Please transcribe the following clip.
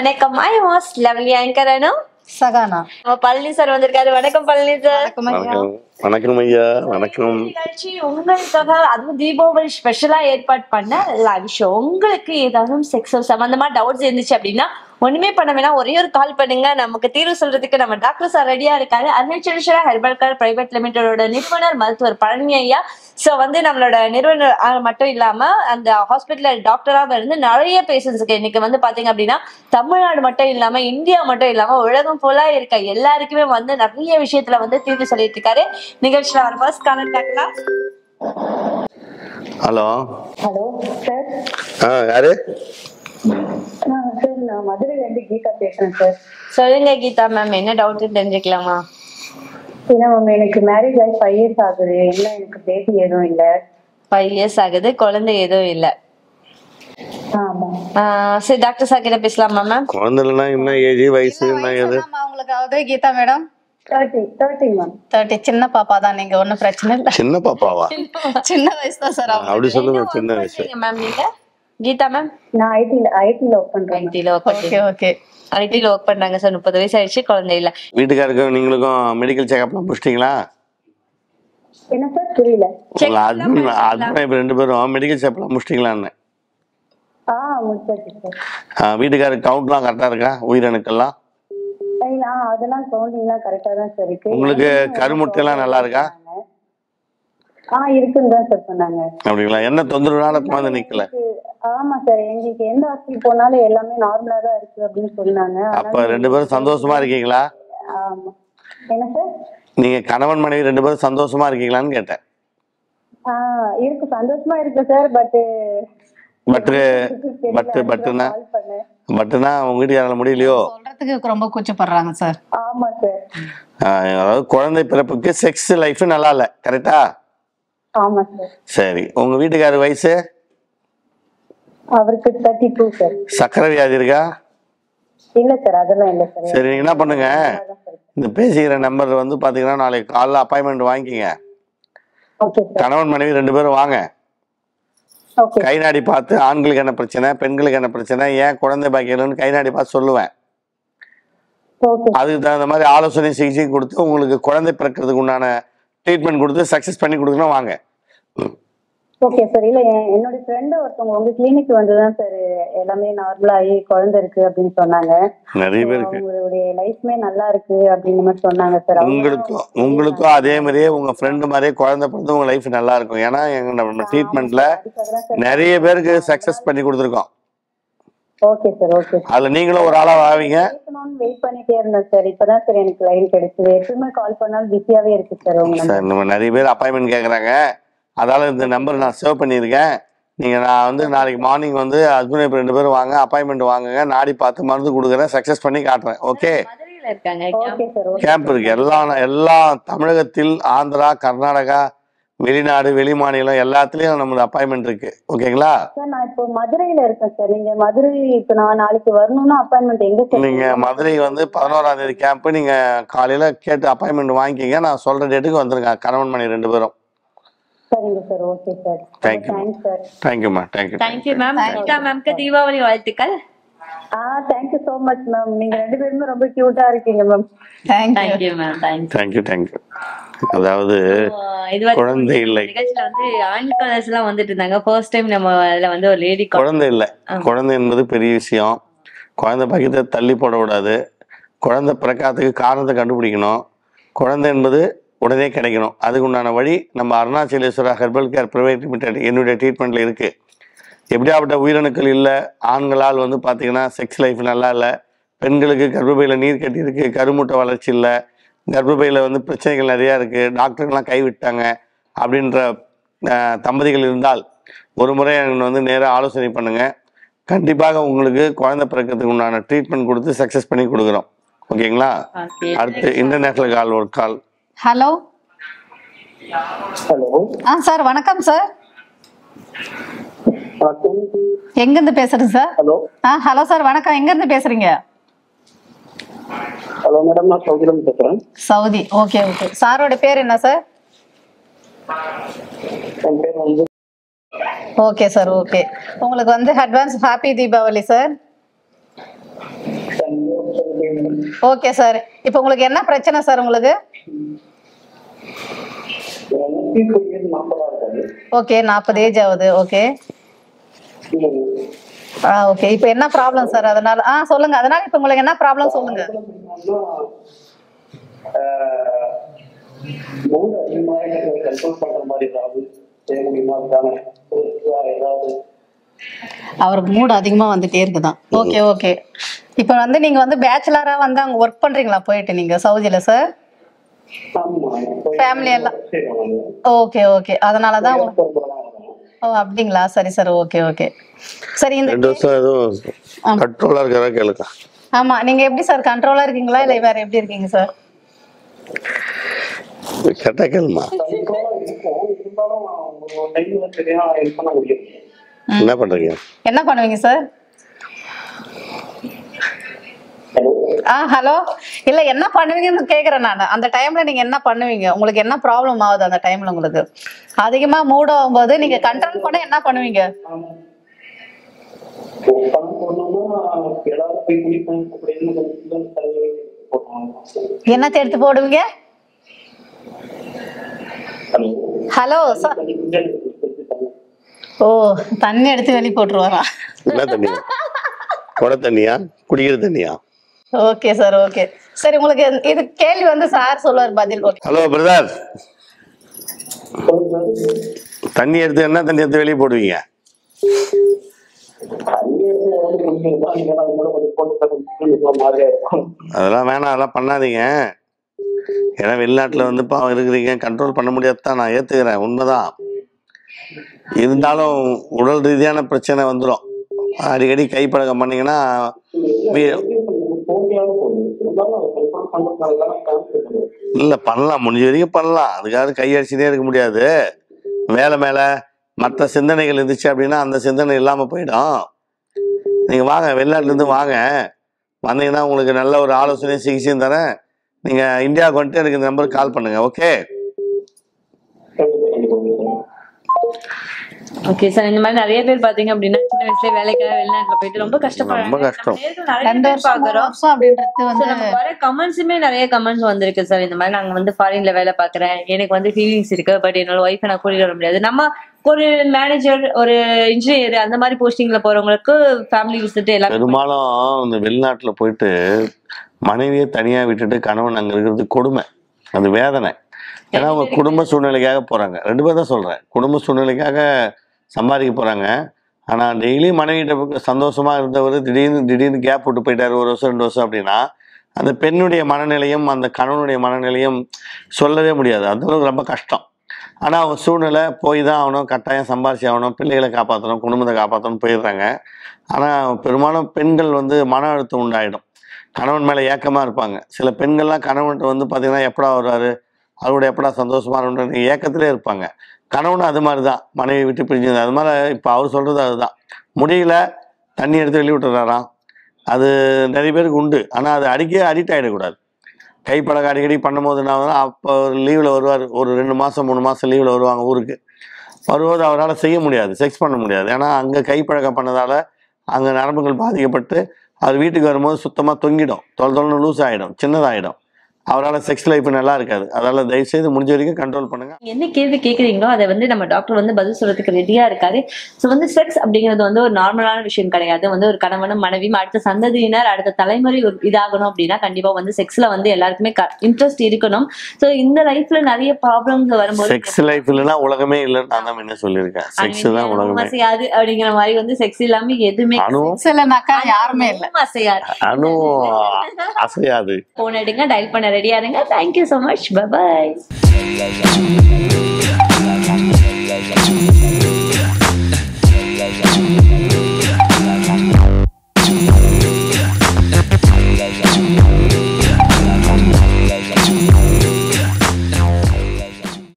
வணக்கம். I was lovely anchor Anu Sahana. Palani sir வந்திருக்காரு. வணக்கம் பழனி சார். வணக்கம் ஐயா. வணக்கம். நிகழ்ச்சி உங்களுக்காக அதுவும் தீபாவளி ஸ்பெஷலா ஏற்பாடு பண்ண லைவ் ஷோ. உங்களுக்கு ஏதாவது செக்ஸ் சம்பந்தமா டவுட்ஸ் இருந்துச்சு அப்படின்னா ஒண்ணுமே பண்ண வேணாம், ஒரே ஒரு கால் பண்ணுங்க. நமக்கு தீர்வு சொல்றதுக்கு நம்ம டாக்டர் சார் ரெடியா இருக்காரு. அன்னைச்செடிஷரா ஹெர்பல் கேர் பிரைவேட் லிமிடெடோட நிறுவனர் மருத்துவர் பழனி ஐயா. சோ நம்மளோட நிறுவனர் மட்டும் இல்லாம அந்த ஹாஸ்பிட்டல் டாக்டராக இருந்து நிறைய பேஷண்ட்ஸுக்கு இன்னைக்கு பாத்தீங்க அப்படின்னா தமிழ்நாடு மட்டும் இல்லாம இந்தியா மட்டும் இல்லாம உலகம் ஃபுல்லா இருக்க எல்லாருக்குமே நிறைய விஷயத்துல தீர்வு சொல்லிட்டு இருக்காரு. நிகழ்ச்சியில வர ஃபர்ஸ்ட் காலர் பார்க்கலாம். ஹலோ. Hello sir. யாரு? சார் நான் மதுரையில இருந்து கீதா பேசுறேன் சார். சொல்லுங்க கீதா மேம், என்ன டவுட் தெரிஞ்சுக்கலாமா? ஏன்னா மேம் எனக்கு மேரேஜ் ஆகி 5 years ஆகுது. என்ன எனக்கு பேபி எதுவும் இல்ல. 5 years ஆகுது, குழந்தை எதுவும் இல்ல. ஆமா. சரி டாக்டர் சார் கிட்ட பேசலாமா மேம்? குழந்தை இல்லைன்னா என்ன ஏஜ், வயசு என்ன ஏது? உங்களுக்கு கீதா மேடம் 30 மேம். 30 சின்ன பாப்பா தான். நீங்க ஒன்னும் பிரச்சனை இல்ல. சின்ன பாப்பாவா? சின்ன வயசு தான் சார். அப்படி சொல்லுங்க. சின்ன வயசு மேம். நீங்க கீதா மேம்? நான் ஐடில ஒர்க் பண்றேன். ஐடில ஒர்க் பண்றாங்க சார். 30 வயசு ஆயிடுச்சு, குழந்தை இல்ல. வீட்டுக்காருக்கும் நீங்களுக்கும் மெடிக்கல் செக்அப்லாம் முடிச்சிட்டீங்களா? என்ன சார் புரியல? இப்ப 2 பேரும் மெடிக்கல் செக்அப்லாம் முடிச்சிட்டீங்களான்னு? முடிச்சாச்சு சார். வீட்டுக்காருக்கு கவுண்ட்லாம் கரெக்டா இருக்கா? உயிரணுக்கெல்லாம் அதெல்லாம் கவுண்டிங்லாம் கரெக்டா தான் சார் இருக்கு. உங்களுக்கு கருமுட்டையெல்லாம் நல்லா இருக்கா? இருக்குன்னு தான் சார் சொன்னாங்க. அப்படிங்களா? என்ன தொந்தரவுனால குழந்தை நிக்கல? ஆமா சார், எங்களுக்கு எந்த ஹாஸ்பிட்டல் போனாலும் எல்லாமே நார்மலா தான் இருக்கு அப்படின்னு சொன்னாங்க. அப்ப 2 பேரும் சந்தோஷமா இருக்கீங்களா? ஆமா. என்ன சார்? நீங்க கணவன் மனைவி 2 பேரும் சந்தோஷமா இருக்கீங்களான்னு கேட்டேன். இருக்கு, சந்தோஷமா இருக்கு சார். பட்டுனா உங்க வீட்டுக்காரால முடியலையோ? சொல்றதுக்கு ரொம்ப கூச்சப்படுறாங்க சார். ஆமா சார். அதாவது குழந்தை பிறப்புக்கு செக்ஸ் லைஃப் நல்லா இல்ல, கரெக்டா? ஆமா சார். சரி, உங்க வீட்டுக்காரர் வயசு? அவருக்கு 32 சார். சக்கரை வியாதி இருக்கா? இல்ல சார், அதெல்லாம் இல்ல சார். சரி, நீங்க என்ன பண்ணுங்க, இந்த பேசிக்கிற நம்பர் பாத்தீங்கன்னா நாளைக்கு காலைல அப்பாயின்மெண்ட் வாங்கிக்கிங்க. கணவன் மனைவி 2 பேரும் வாங்க. கை நாடி பார்த்து ஆண்களுக்கு என்ன பிரச்சனை, பெண்களுக்கு என்ன பிரச்சனை, ஏன் குழந்தை பாக்கியலன்னு கை நாடி பார்த்து சொல்லுவேன். அதுக்கு தகுந்த மாதிரி ஆலோசனை சிகிச்சை கொடுத்து உங்களுக்கு குழந்தை பிறக்கிறதுக்கு உண்டான ட்ரீட்மெண்ட் கொடுத்து சக்சஸ் பண்ணி கொடுக்கணும். வாங்க. Okay sir. இல்ல என்னோட ஃப்ரெண்ட் ஒருத்தவங்க உங்க கிளினிக் வந்துதான் சார் எல்லாமே நார்மலா ஆகி குழந்தை இருக்கு அப்படின்னு சொன்னாங்க. நிறைய பேருக்கு உங்களுடைய லைஃப்மே நல்லா இருக்கு அப்படின்னு மாதிரி சொன்னாங்க சார். உங்களுக்கும் அதே மாதிரியே உங்க ஃப்ரெண்டு மாதிரியே குழந்தை பிறந்து உங்க லைஃப் நல்லா இருக்கும். ஏன்னா நம்ம ட்ரீட்மெண்ட்ல நிறைய பேருக்கு சக்சஸ் பண்ணி கொடுத்துருக்கோம். Okay sir. ஓகே. அதுல நீங்களும் ஒரு ஆளா ஆவீங்க. வெயிட் பண்ணிட்டே இருந்தேன் சார். இப்பதான் சார் எனக்கு லைன் கிடைச்சது. எப்பவுமே கால் பண்ணாலும் பிஸியாவே இருக்கு சார். நம்ம நிறைய பேர் அப்பாயின்மெண்ட் கேக்குறாங்க. அதால இந்த நம்பர் நான் சேவ் பண்ணியிருக்கேன். நீங்க நான் நாளைக்கு மார்னிங் ஹஸ்பண்ட் 2 பேரும் வாங்க, அப்பாயின்மெண்ட் வாங்குங்க. நாடி பார்த்து மருந்து கொடுக்குறேன், சக்சஸ் பண்ணி காட்டுறேன். ஓகே. கேம்ப் இருக்கு எல்லா தமிழகத்தில், ஆந்திரா, கர்நாடகா, வெளிநாடு, வெளி மாநிலம் எல்லாத்துலயும் நம்மளோட அப்பாயின்மெண்ட் இருக்கு. ஓகேங்களா? சார் நான் இப்போ மதுரையில இருக்கேன் சார். நீங்க மதுரை இப்போ நான் நாளைக்கு வரணும்னா அப்பாயின்மெண்ட் எங்க சார்? நீங்க மதுரை 11ஆம் தேதி கேம்ப். நீங்க காலையில கேட்டு அப்பாயின்மெண்ட் வாங்கிக்கிங்க. நான் சொல்ற டேட்டுக்கு வந்துருங்க, கணவன் மனைவி 2 பேரும். சரிங்க sir. Okay sir. Thanks sir. Thank you ma'am. Geetha மேம்க்கு தீபாவளி வாழ்த்துக்கள். Thank you so much ma'am. நீங்க 2 பேருமே ரொம்ப கியூட்டா இருக்கீங்க மேம். Thank you ma'am. தேங்க்யூ. அதாவது குழந்தை இல்லை நிகழ்ச்சியில ஆண் கலர்ஸ் எல்லாம் வந்துட்டு இருந்தாங்க. ஃபர்ஸ்ட் டைம் நம்ம அதுல ஒரு லேடி குழந்தை இல்லை. குழந்தை என்பது பெரிய விஷயம். குழந்தை பாக்கியத்தை தள்ளி போடக்கூடாது. குழந்தை பிறக்காததுக்கு காரணத்தை கண்டுபிடிக்கணும். குழந்தை என்பது உடனே கிடைக்கணும். அதுக்கு உண்டான வழி நம்ம Arunachaleswara herbal care private limited என்னுடைய ட்ரீட்மெண்ட்ல இருக்கு. எப்படியாப்பட்ட உயிரணுக்கள் இல்லை, ஆண்களால் பார்த்தீங்கன்னா செக்ஸ் லைஃப் நல்லா இல்லை, பெண்களுக்கு கர்ப்பப்பையில் நீர் கட்டி இருக்கு, கருமுட்டை வளர்ச்சி இல்லை, கர்ப்பப்பையில் பிரச்சனைகள் நிறையா இருக்குது, டாக்டர்கள்லாம் கைவிட்டாங்க அப்படின்ற தம்பதிகள் இருந்தால் ஒரு முறை நேராக ஆலோசனை பண்ணுங்க. கண்டிப்பாக உங்களுக்கு குழந்தை பிறக்கிறதுக்கு உண்டான ட்ரீட்மெண்ட் கொடுத்து சக்ஸஸ் பண்ணி கொடுக்குறோம். ஓகேங்களா? அடுத்து இன்டர்நேஷனல் கால் ஒரு கால். ஹலோ. ஹலோ. சார் வணக்கம் சார். எங்க இருந்து பேசுறீங்க சார்? ஹலோ. ஹலோ சார் வணக்கம். எங்க இருந்து பேசுறீங்க? ஹலோ மேடம், நான் சவுதில இருந்து பேசுறேன். சவுதி. ஓகே. சாரோட பேர் என்ன சார்? என் பேர் ஓகே சார். ஓகே. உங்களுக்கு advance happy Deepavali sir. Okay sir. இப்போ உங்களுக்கு என்ன பிரச்சனை சார் உங்களுக்கு? ஓகே, 40 ஏஜ் ஆகுது. Okay okay. இப்போ என்ன ப்ராப்ளம் சார்? அதனால சொல்லுங்க. அதனால இப்போ உங்களுக்கு என்ன ப்ராப்ளம் சொல்லுங்க. அவருக்கு மூடு அதிகமா வந்துட்டே இருக்குதான். Okay okay. இப்போ வந்து நீங்க வந்து பேச்சுலரா வந்து அங்க ஒர்க் பண்றீங்களா போயிட்டு நீங்க சவுதியில சார்? ஃபேமிலி எல்லாம் ஓகே ஓகே. அதனாலதான் ஓ அப்படிங்களா? சரி சார். Okay okay. சரி, இந்த 2 வருஷம் ஏதோ கண்ட்ரோலா இருக்கறதா கேளுங்க. ஆமா, நீங்க எப்படி சார் கண்ட்ரோலா இருக்கீங்களா இல்ல வேற எப்படி இருக்கீங்க சார்? கரெக்டா கேளுமா. என்ன பண்றீங்க? என்ன பண்ணுவீங்க சார்? ஹலோ. இல்ல என்ன பண்ணுவீங்கன்னு கேக்குறேன் நான். அந்த டைம்ல நீங்க என்ன பண்ணுவீங்க? உங்களுக்கு என்ன ப்ராப்ளம் ஆகுது அந்த டைம்ல? உங்களுக்கு அதிகமா மூட் ஆகும்போது நீங்க கண்ட்ரோல் பண்ண என்ன பண்ணுவீங்க? என்னத்தை எடுத்து போடுவீங்க? Hello sir. ஓ, தண்ணி எடுத்து வெளிய போட்டுருவாரா? என்ன தண்ணியா? குட தண்ணியா? குடிக்கிற தண்ணியா? Okay sir. ஓகே சரி. உங்களுக்கு இது கேள்வி வந்து சார் சொல்லுவார் பதில். ஓகே. ஹலோ பிரதர், தண்ணி எடுத்து என்ன தண்ணி எடுத்து வெளியே போடுவீங்க? அதெல்லாம் வேணாம், அதெல்லாம் பண்ணாதீங்க. ஏன்னா வெளிநாட்டுல வந்து பாவம் இருக்கிறீங்க, கண்ட்ரோல் பண்ண முடியாதுதான், நான் ஏத்துக்கிறேன், உண்மைதான். இருந்தாலும் உடல் ரீதியான பிரச்சனை வந்துடும். அடிக்கடி கைப்பழக்கம் பண்ணீங்கன்னா இல்ல பண்ணலாம், முடிஞ்ச வரைக்கும் பண்ணலாம். அதுக்காக கையடிச்சுட்டே இருக்க முடியாது. வேலை மேல மற்ற சிந்தனைகள் இருந்துச்சு அப்படின்னா அந்த சிந்தனை இல்லாம போயிடும். நீங்க வாங்க, வெளிநாட்டுல இருந்து வாங்க. வந்தீங்கன்னா உங்களுக்கு நல்ல ஒரு ஆலோசனையும் சிகிச்சையும் தரேன். நீங்க இந்தியாவுக்கு வந்துட்டு எனக்கு இந்த நம்பருக்கு கால் பண்ணுங்க. Okay okay sir. இந்த மாதிரி நிறைய பேர் பாத்தீங்க அப்படின்னா சின்ன வயசுல வேலைக்காக வெளிநாட்டுல போயிட்டு ரொம்ப கஷ்டப்படுறாங்க. ரொம்ப கஷ்டம். கமெண்ட்ஸுமே நிறைய கமெண்ட்ஸ் வந்திருக்கு சார். இந்த மாதிரி நாங்க வந்து ஃபாரின்ல வேலை பாக்குறேன், எனக்கு வந்து ஃபீலிங்ஸ் இருக்கு, பட் என்னோட ஒய்ஃபை நான் கூட்டிட்டு வர முடியாது. நம்ம ஒரு மேனேஜர், ஒரு இன்ஜினியர் அந்த மாதிரி போஸ்டிங்ல போறவங்களுக்கு ஃபேமிலி விசிட் எல்லாம். பெரும்பாலும் இந்த வெளிநாட்டுல போயிட்டு மனைவியை தனியா விட்டுட்டு கணவன் அங்க இருக்கிறது கொடுமை, அது வேதனை. ஏன்னா அவங்க குடும்ப சூழ்நிலைக்காக போறாங்க. 2 பேர் தான் சொல்றேன், குடும்ப சூழ்நிலைக்காக சம்பாதிக்க போறாங்க. ஆனா டெய்லி மனைவிட்ட சந்தோஷமா இருந்தவர் திடீர்னு கேப் விட்டு போயிட்டாரு 1 வருஷம் 2 வருஷம் அப்படின்னா அந்த பெண்ணுடைய மனநிலையும் அந்த கணவனுடைய மனநிலையும் சொல்லவே முடியாது. அந்த அளவுக்கு ரொம்ப கஷ்டம். ஆனா அவங்க சூழ்நிலை போய் தான் ஆகணும், கட்டாயம் சம்பாரிச்சு ஆகணும், பிள்ளைகளை காப்பாற்றணும், குடும்பத்தை காப்பாற்றணும் போயிடுறாங்க. ஆனா பெரும்பாலும் பெண்கள் வந்து மன அழுத்தம் உண்டாயிடும், கணவன் மேல ஏக்கமா இருப்பாங்க. சில பெண்கள்லாம் கணவன்கிட்ட வந்து பாத்தீங்கன்னா எப்படா வருவாரு, அவரோட எப்படா சந்தோஷமா இருக்கணும்னு ஏக்கத்திலே இருப்பாங்க. கணவனும் அது மாதிரி தான், மனைவி விட்டு பிரிஞ்சது. அது மாதிரி இப்போ அவர் சொல்றது அதுதான், முடியல தண்ணி எடுத்து வெளியே விட்டுறாராம். அது நிறைய பேருக்கு உண்டு. ஆனால் அது அடிக்ட் ஆகிடக்கூடாது. கைப்பழக்கம் அடிக்கடி பண்ணும்போது என்ன ஆகுதுன்னா, அப்போ லீவில் வருவார், ஒரு 2 மாதம் 3 மாதம் லீவில் வருவாங்க ஊருக்கு. வரும்போது அவரால் செய்ய முடியாது, செக்ஸ் பண்ண முடியாது. ஏன்னா அங்கே கைப்பழக்கம் பண்ணதால் அங்கே நரம்புகள் பாதிக்கப்பட்டு அவர் வீட்டுக்கு வரும்போது சுத்தமாக தொங்கிடும், தொலைன்னு லூஸ் ஆகிடும், சின்னதாகிடும். அவரால் செக்ஸ் லைஃப் நல்லா இருக்காது. அதனால தயவு செய்து முடிஞ்ச வரைக்கும் கண்ட்ரோல் பண்ணுங்க. என்ன கேள்வி கேட்குறீங்களோ அதை வந்து நம்ம டாக்டர் வந்து பதில் சொல்றதுக்கு ரெடியா இருக்காரு. ஸோ வந்து செக்ஸ் அப்படிங்கிறது வந்து ஒரு நார்மலான விஷயம் கிடையாது. வந்து ஒரு கணவனும் மனைவியும் அடுத்த சந்ததியினர் அடுத்த தலைமுறை இதாகணும் அப்படின்னா கண்டிப்பா வந்து செக்ஸ்ல வந்து எல்லாருக்குமே இன்ட்ரெஸ்ட் இருக்கணும். ஸோ இந்த லைஃப்ல நிறைய ப்ராப்ளம்ஸ் வரும்போது செக்ஸ் லைஃப் இல்லைன்னா உலகமே இல்லைன்னு நான் தான் என்ன சொல்லியிருக்கேன். செக்ஸ் தான் உலகமே. அசையாது அப்படிங்கிற மாதிரி வந்து செக்ஸ் இல்லாம எதுவுமே யாருமே இல்லை, அசையாது, அசையாது. போன் எடுங்க, டயல் பண்ண ரெடியா இருங்க. Thank you so much. Bye bye.